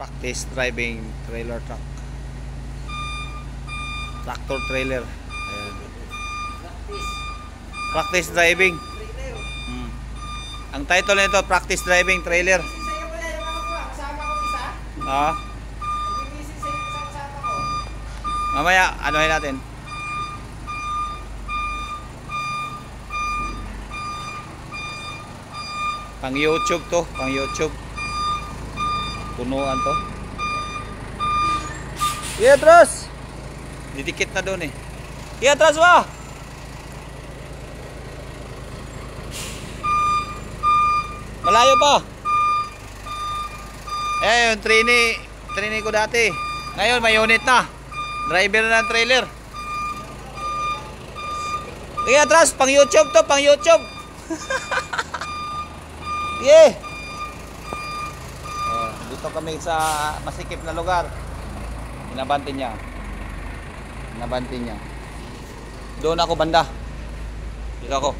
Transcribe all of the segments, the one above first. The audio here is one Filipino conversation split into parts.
Practice driving trailer truck. Tractor trailer. Ayan. Practice driving. Ang title nito, practice driving trailer. Ah. Mamaya, anuhin natin. Pang YouTube to, pang YouTube. Punuan to. Atras! Didikit na doon eh. Atras ba? Malayo pa. Yung trainee ko dati. Ngayon may unit na. Driver na ng trailer. Atras, pang YouTube to, pang YouTube. Dito kami sa masikip na lugar. Inabanti niya. Doon ako banda. Dito ako.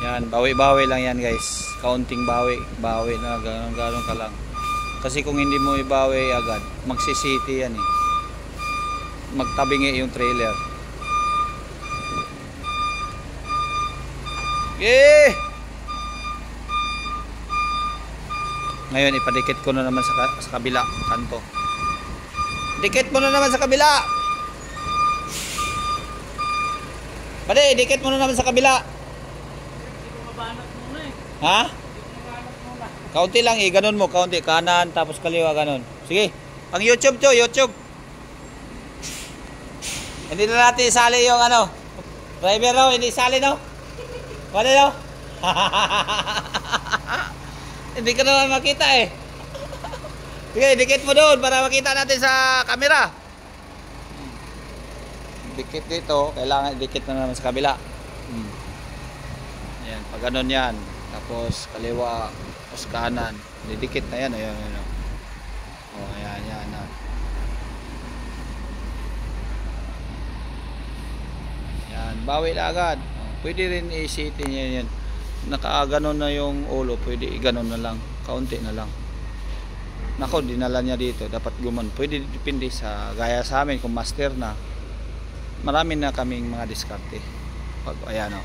Yan, bawi-bawi lang yan guys. Kaunting bawi na gano'n ka lang. Kasi kung hindi mo ibawi agad, magsisiti yan eh. Magtabingi yung trailer. Ngayon ipadikit ko na naman sa kabila kanto. Dikit mo na naman sa kabila. Pade, dikit mo na naman sa kabila. Ha? Kaunti lang eh, ganun mo, kaunti, kanan tapos kaliwa, ganun. Sige, pang YouTube to, YouTube. Hindi na natin isali yung ano, driver no, hindi isali no? Wala no? Hindi ka naman makita eh. Sige, dikit mo doon para makita natin sa camera. Dikit dito, kailangan dikit na naman sa kabila. Ayan, pag ganun yan. Tapos kaliwa, tapos kanan. Didikit na yan. Ayan. Oh, ayan. Yan, bawi na agad. Pwede rin i-sitin yan. Nakaganon na yung ulo. Pwede i-ganon na lang. Kaunti na lang. Nako, dinala niya dito. Dapat guman. Pwede depende sa gaya sa amin. Kung master na. Marami na kaming mga diskarte. Ayan o.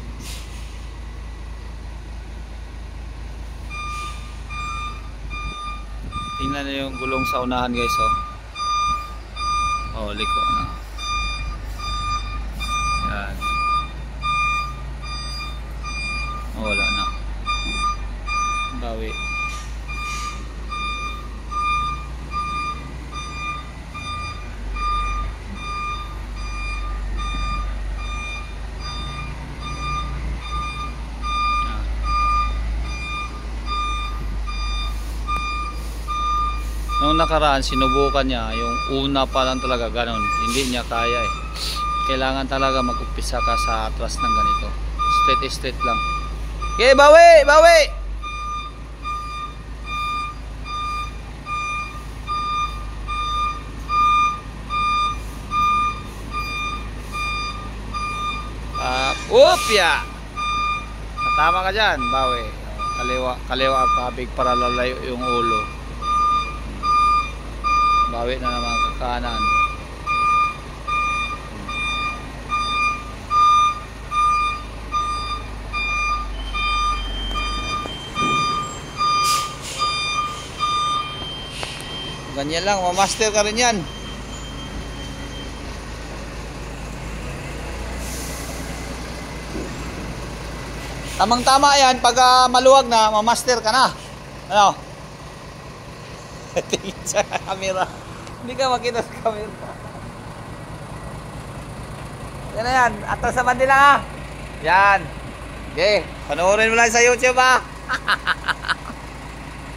Tingnan na yung gulong sa unahan guys oh. Liko na. Yan. Wala na. Bawi. Nung nakaraan sinubukan niya yung una pa lang talaga ganon, hindi niya kaya eh. Kailangan talaga mag-umpisa ka sa atras ng ganito, straight lang. Okay, bawi! Upya! Tama ka dyan, bawi. Kaliwa ang kabig para lalayo yung ulo. Bawi na naman ka kanan. Ganyan lang, mamaster ka rin yan. Tamang-tama yan pag maluwag na, mamaster ka na. Ano? Tingin sa camera. Hindi ka makita sa camera. Yan na yan. Atras sa bandila ha. Yan. Okay. Panoorin mo lang sa YouTube ha.